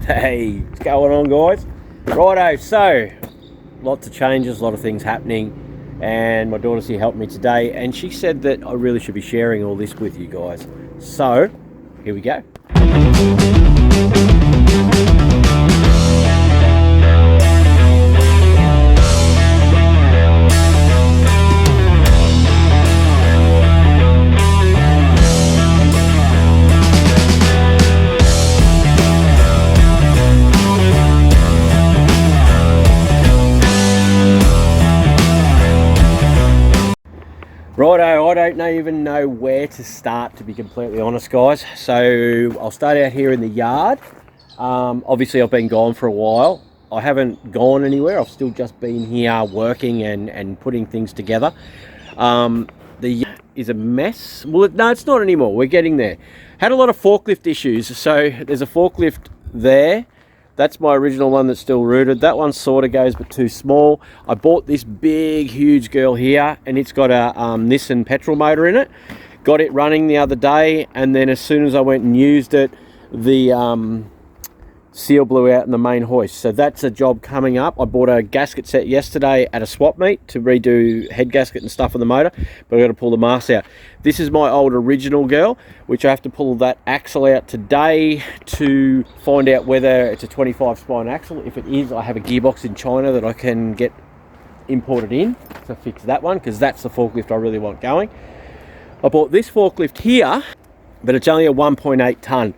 Hey, what's going on, guys? Righto, so lots of changes, a lot of things happening, and my daughter's here helping me today, and she said that I really should be sharing all this with you guys. So here we go. Righto, I don't even know where to start, to be completely honest, guys. So I'll start out here in the yard. Obviously I've been gone for a while. I haven't gone anywhere. I've still just been here working and putting things together. The yard is a mess. Well, no, it's not anymore. We're getting there. Had a lot of forklift issues. So there's a forklift there. That's my original one that's still rooted. That one sort of goes, but too small. I bought this big, huge girl here, and it's got a Nissan petrol motor in it. Got it running the other day, and then as soon as I went and used it, the seal blew out in the main hoist. So that's a job coming up. I bought a gasket set yesterday at a swap meet to redo head gasket and stuff on the motor, but I've got to pull the mast out. This is my old original girl, which I have to pull that axle out today to find out whether it's a 25 spine axle. If it is, I have a gearbox in China that I can get imported in to fix that one, because that's the forklift I really want going. I bought this forklift here, but it's only a 1.8 ton.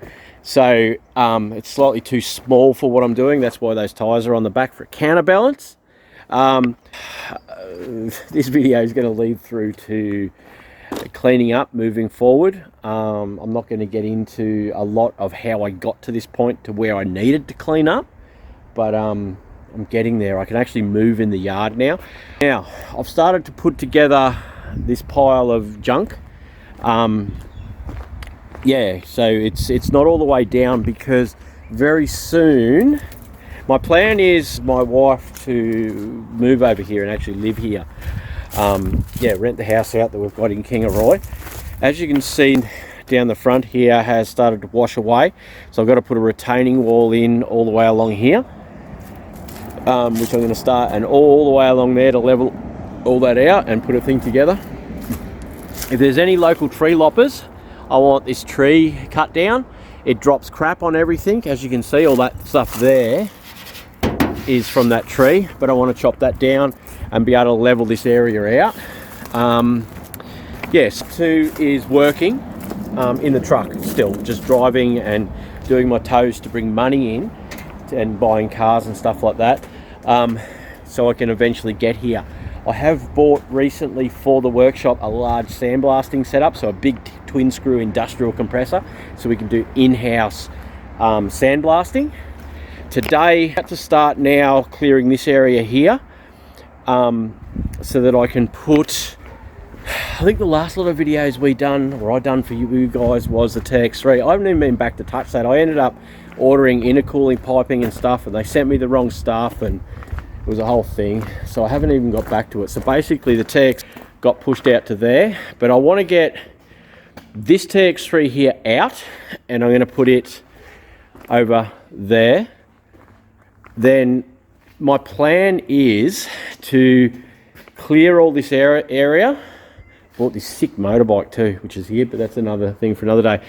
So it's slightly too small for what I'm doing. That's why those tyres are on the back for a counterbalance. This video is going to lead through to cleaning up moving forward. I'm not going to get into a lot of how I got to this point to where I needed to clean up, but I'm getting there. I can actually move in the yard now. Now, I've started to put together this pile of junk. Yeah, so it's not all the way down, because very soon my plan is my wife to move over here and actually live here. Yeah, rent the house out that we've got in Kingatow. As you can see, down the front here has started to wash away, so I've got to put a retaining wall in all the way along here, which I'm going to start, and all the way along there to level all that out and put a thing together. If there's any local tree loppers, I want this tree cut down. It drops crap on everything. As you can see, all that stuff there is from that tree, but I want to chop that down and be able to level this area out. Yes, 2 is working in the truck still, just driving and doing my toes to bring money in and buying cars and stuff like that, so I can eventually get here. I have bought recently for the workshop a large sandblasting setup, so a big twin screw industrial compressor, so we can do in-house sandblasting. Today, I have to start now clearing this area here, so that I can put, I think the last lot of videos I done for you guys was the TX3. I haven't even been back to touch that. I ended up ordering intercooling piping and stuff, and they sent me the wrong stuff, and it was a whole thing, so I haven't even got back to it. So basically the TX got pushed out to there, but I want to get this TX3 here out, and I'm going to put it over there. Then my plan is to clear all this area. Bought this sick motorbike too, which is here, but that's another thing for another day.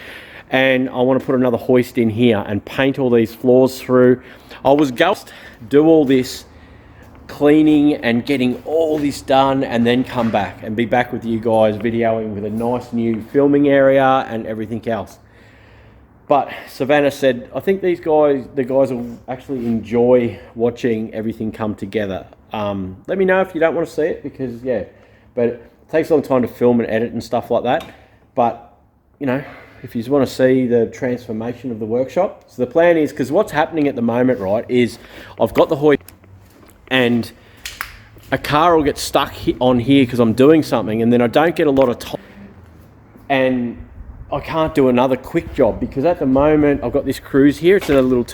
And I want to put another hoist in here and paint all these floors through. I was going to do all this cleaning and getting all this done, and then come back and be back with you guys videoing with a nice new filming area and everything else. But Savannah said, I think the guys will actually enjoy watching everything come together. Let me know if you don't want to see it, because yeah, but it takes a long time to film and edit and stuff like that. But you know, if you just want to see the transformation of the workshop. So the plan is, because what's happening at the moment, right, is I've got the hoist, and a car will get stuck on here because I'm doing something, and then I don't get a lot of time, and I can't do another quick job, because at the moment I've got this cruise here. It's in a little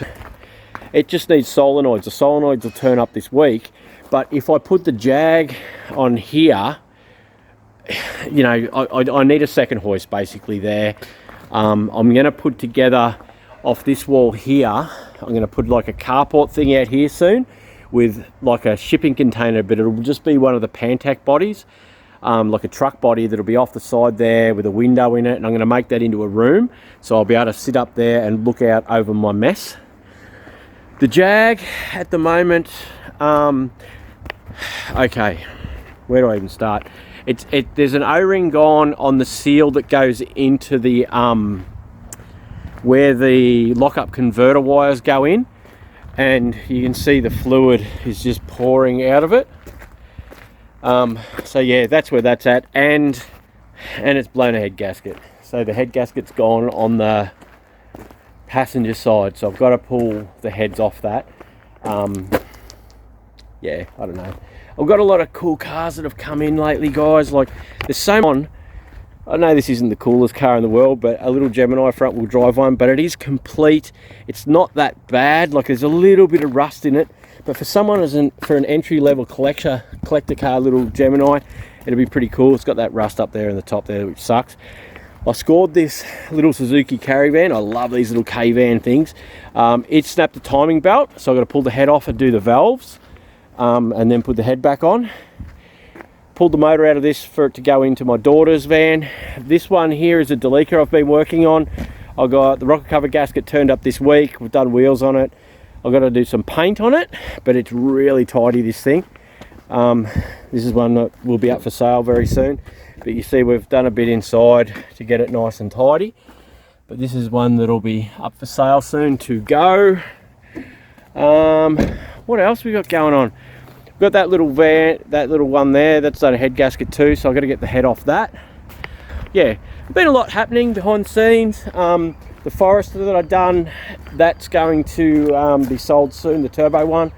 it just needs solenoids. The solenoids will turn up this week, but if I put the Jag on here, you know, I need a second hoist basically there. I'm going to put together off this wall here. I'm going to put like a carport thing out here soon with like a shipping container, but it'll just be one of the Pantac bodies, like a truck body that'll be off the side there with a window in it, and I'm going to make that into a room, so I'll be able to sit up there and look out over my mess. The Jag at the moment, okay, where do I even start? There's an O-ring gone on the seal that goes into the where the lockup converter wires go in, and you can see the fluid is just pouring out of it. So yeah, that's where that's at, and it's blown a head gasket. So the head gasket's gone on the passenger side, so I've got to pull the heads off that. Yeah, I don't know. I've got a lot of cool cars that have come in lately, guys. Like, there's so on. I know this isn't the coolest car in the world, but a little Gemini front wheel drive one, but it is complete. It's not that bad. Like, there's a little bit of rust in it, but for someone for an entry-level collector car, little Gemini, it'll be pretty cool. It's got that rust up there in the top there, which sucks. I scored this little Suzuki Caravan. I love these little K-van things. It snapped the timing belt, so I've got to pull the head off and do the valves, and then put the head back on. Pulled the motor out of this for it to go into my daughter's van. This one here is a Delica I've been working on. I got the rocker cover gasket turned up this week. We've done wheels on it. I've got to do some paint on it, but it's really tidy, this thing. This is one that will be up for sale very soon. But you see, we've done a bit inside to get it nice and tidy. But this is one that'll be up for sale soon to go. What else we got going on? Got that little van, that little one there, that's a head gasket too, so I've got to get the head off that. Yeah, been a lot happening behind the scenes. The Forester that I've done, that's going to be sold soon, the turbo one,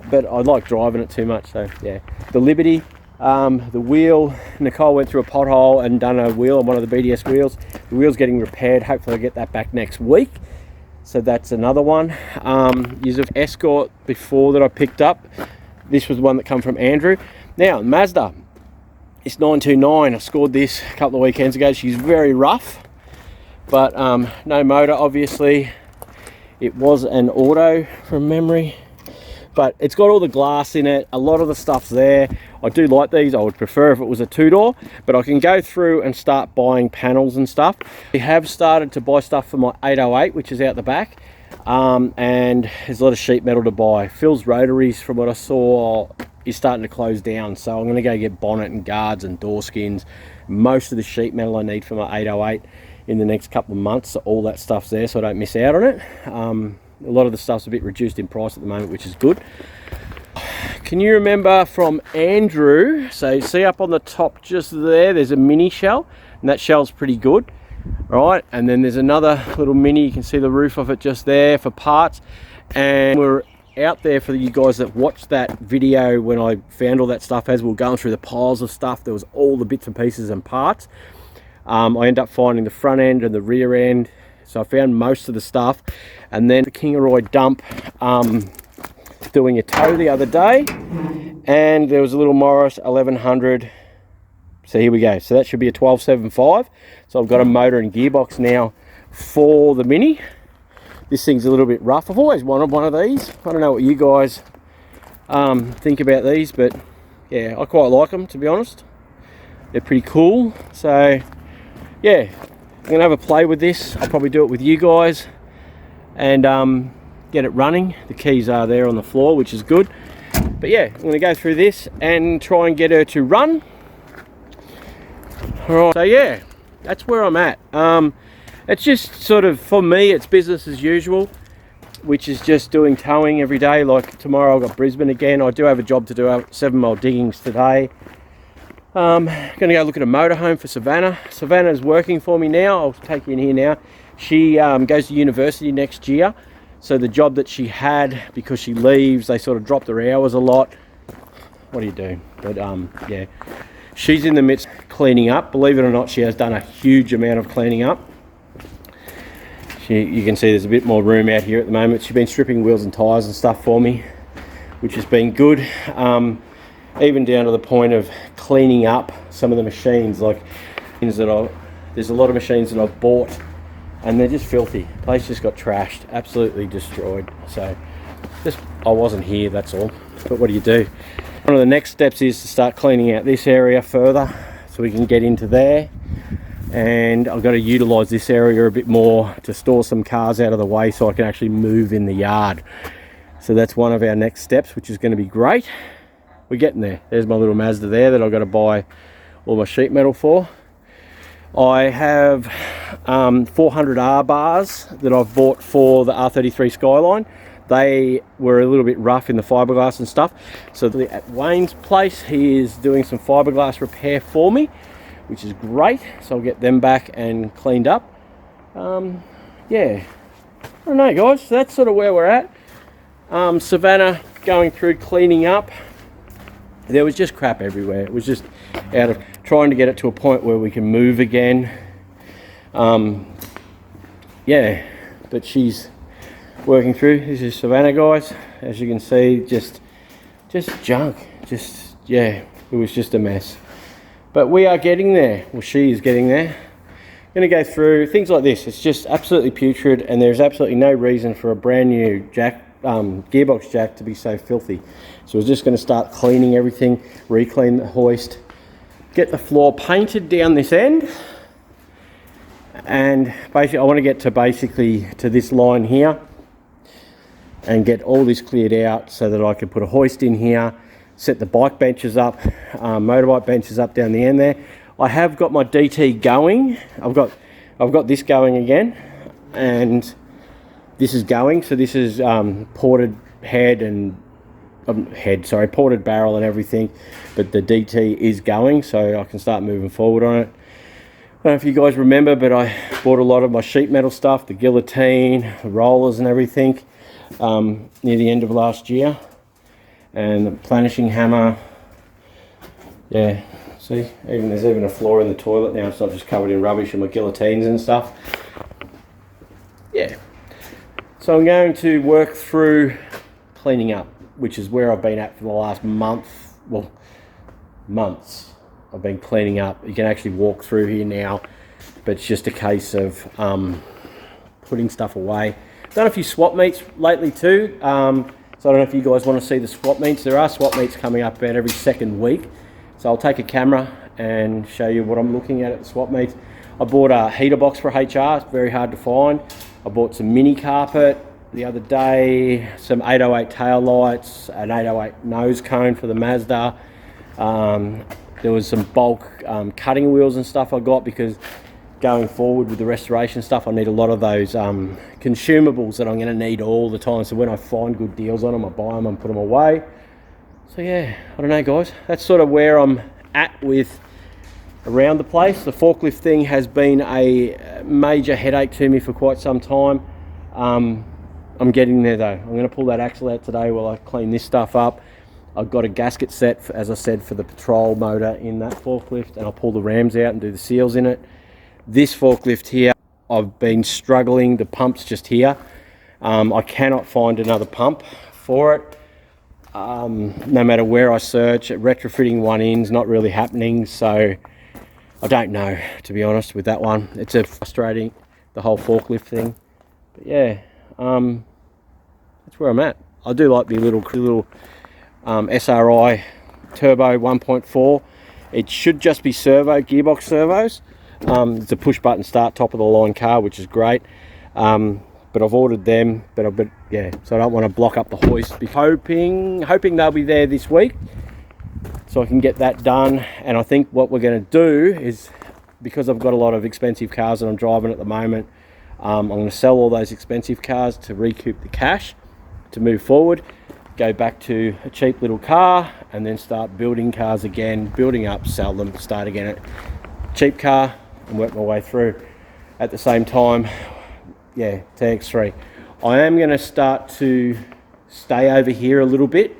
but I like driving it too much, so yeah. The Liberty, the wheel, Nicole went through a pothole and done a wheel on one of the BDS wheels. The wheel's getting repaired. Hopefully I'll get that back next week. So that's another one. Use of Escort before that I picked up. This was one that come from Andrew. Now, Mazda, it's 929. I scored this a couple of weekends ago. She's very rough, but no motor, obviously. It was an auto from memory, but it's got all the glass in it. A lot of the stuff's there. I do like these. I would prefer if it was a two-door, but I can go through and start buying panels and stuff. We have started to buy stuff for my 808, which is out the back. And there's a lot of sheet metal to buy. Phil's Rotaries, from what I saw, is starting to close down, so I'm going to go get bonnet and guards and door skins, most of the sheet metal I need for my 808 in the next couple of months. So all that stuff's there, so I don't miss out on it. A lot of the stuff's a bit reduced in price at the moment, which is good. Can you remember from Andrew, so see up on the top just there's a mini shell, and that shell's pretty good. Right, and then there's another little mini, you can see the roof of it just there for parts. And we're out there for you guys that watched that video when I found all that stuff. As we were going through the piles of stuff, there was all the bits and pieces and parts. I ended up finding the front end and the rear end, so I found most of the stuff. And then the Kingatow dump, doing a tow the other day, and there was a little Morris 1100. So here we go. So that should be a 1275. So I've got a motor and gearbox now for the Mini. This thing's a little bit rough. I've always wanted one of these. I don't know what you guys think about these, but yeah, I quite like them, to be honest. They're pretty cool. So yeah, I'm gonna have a play with this. I'll probably do it with you guys and get it running. The keys are there on the floor, which is good. But yeah, I'm gonna go through this and try and get her to run. Alright, so yeah, that's where I'm at. It's just sort of, for me, it's business as usual, which is just doing towing every day. Like tomorrow I've got Brisbane again. I do have a job to do, 7 mile diggings today. Gonna go look at a motorhome for Savannah. Savannah's working for me now. I'll take you in here now. She goes to university next year. So the job that she had, because she leaves, they sort of dropped her hours a lot. What do you do? But yeah. She's in the midst of cleaning up. Believe it or not, she has done a huge amount of cleaning up. You can see there's a bit more room out here at the moment. She's been stripping wheels and tyres and stuff for me, which has been good. Even down to the point of cleaning up some of the machines. Like, there's a lot of machines that I've bought and they're just filthy. The place just got trashed, absolutely destroyed. So just, I wasn't here, that's all. But what do you do? One of the next steps is to start cleaning out this area further so we can get into there. And I've got to utilise this area a bit more to store some cars out of the way so I can actually move in the yard. So that's one of our next steps, which is going to be great. We're getting there. There's my little Mazda there that I've got to buy all my sheet metal for. I have 400R bars that I've bought for the R33 Skyline. They were a little bit rough in the fiberglass and stuff. So at Wayne's place, he is doing some fiberglass repair for me, which is great. So I'll get them back and cleaned up. Yeah, I don't know, guys. So that's sort of where we're at. Savannah going through cleaning up. There was just crap everywhere. It was just out of trying to get it to a point where we can move again. Yeah, but she's working through. This is Savannah, guys. As you can see, just junk. Just, yeah, it was just a mess. But we are getting there. Well, she is getting there. I'm going to go through things like this. It's just absolutely putrid, and there's absolutely no reason for a brand new gearbox jack to be so filthy. So we're just going to start cleaning everything, re-clean the hoist, get the floor painted down this end, and basically I want to get to this line here and get all this cleared out so that I can put a hoist in here, set the bike benches up, motorbike benches up down the end there. I have got my DT going. I've got this going again, and this is going. So this is ported head and ported barrel and everything, but the DT is going, so I can start moving forward on it. I don't know if you guys remember, but I bought a lot of my sheet metal stuff, the guillotine, the rollers and everything, near the end of last year. And the planishing hammer. Yeah, see, there's even a floor in the toilet now. It's not just covered in rubbish and my guillotines and stuff. Yeah. So I'm going to work through cleaning up, which is where I've been at for the last month. Well, months. I've been cleaning up. You can actually walk through here now, but it's just a case of putting stuff away. Done a few swap meets lately too. So I don't know if you guys want to see the swap meets. There are swap meets coming up about every second week. So I'll take a camera and show you what I'm looking at the swap meets. I bought a heater box for HR. It's very hard to find. I bought some mini carpet the other day, some 808 tail lights, an 808 nose cone for the Mazda. There was some bulk cutting wheels and stuff I got because going forward with the restoration stuff, I need a lot of those consumables that I'm going to need all the time. So when I find good deals on them, I buy them and put them away. So yeah, I don't know, guys. That's sort of where I'm at with around the place. The forklift thing has been a major headache to me for quite some time. I'm getting there though. I'm going to pull that axle out today while I clean this stuff up. I've got a gasket set, as I said, for the patrol motor in that forklift, and I'll pull the rams out and do the seals in it. This forklift here, I've been struggling. The pump's just here. I cannot find another pump for it. No matter where I search, retrofitting one in's not really happening. So I don't know, to be honest, with that one. It's frustrating, the whole forklift thing. But yeah, that's where I'm at. I do like the little SRI turbo 1.4. It should just be gearbox servos. It's a push button start, top of the line car, which is great. But I've ordered them, but yeah, so I don't want to block up the hoist. Hoping they'll be there this week so I can get that done. And I think what we're going to do is, because I've got a lot of expensive cars that I'm driving at the moment, I'm going to sell all those expensive cars to recoup the cash to move forward, go back to a cheap little car, and then start building cars again, building up, sell them, start again at cheap car, and work my way through. At the same time, yeah, TX3. I am going to start to stay over here a little bit.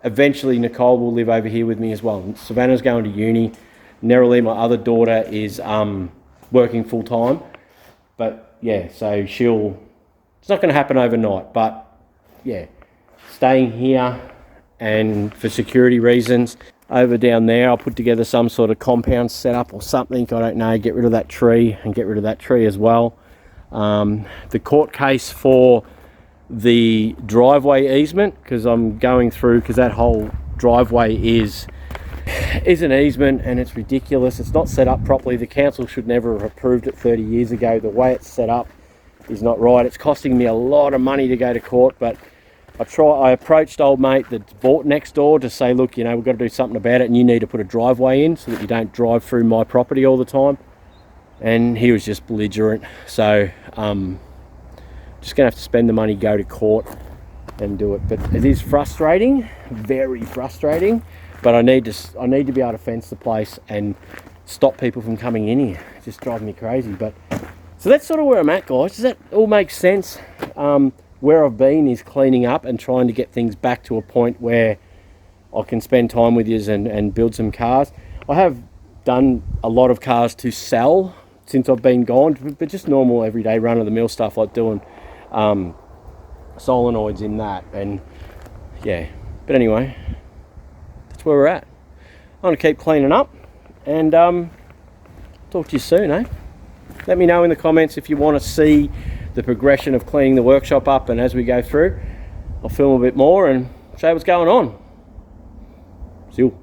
Eventually Nicole will live over here with me as well. Savannah's going to uni. Nerily, my other daughter, is working full time. But yeah, so it's not going to happen overnight, but yeah, staying here, and for security reasons. Over down there, I'll put together some sort of compound setup or something. I don't know, get rid of that tree and get rid of that tree as well. The court case for the driveway easement, because I'm going through, because that whole driveway is an easement and it's ridiculous. It's not set up properly. The council should never have approved it 30 years ago. The way it's set up is not right. It's costing me a lot of money to go to court, but I approached old mate that's bought next door to say, look, you know, we've got to do something about it, and you need to put a driveway in so that you don't drive through my property all the time. And he was just belligerent. So just gonna have to spend the money, go to court and do it. But it is frustrating, very frustrating. But I need to be able to fence the place and stop people from coming in here. It's just driving me crazy. But so that's sort of where I'm at, guys. Does that all make sense? Where I've been is cleaning up and trying to get things back to a point where I can spend time with you and build some cars. I have done a lot of cars to sell since I've been gone, but just normal everyday run-of-the-mill stuff like doing solenoids in that, and yeah. But anyway, that's where we're at. I'm going to keep cleaning up and talk to you soon, eh? Let me know in the comments if you want to see the progression of cleaning the workshop up, and as we go through, I'll film a bit more and show what's going on. See you.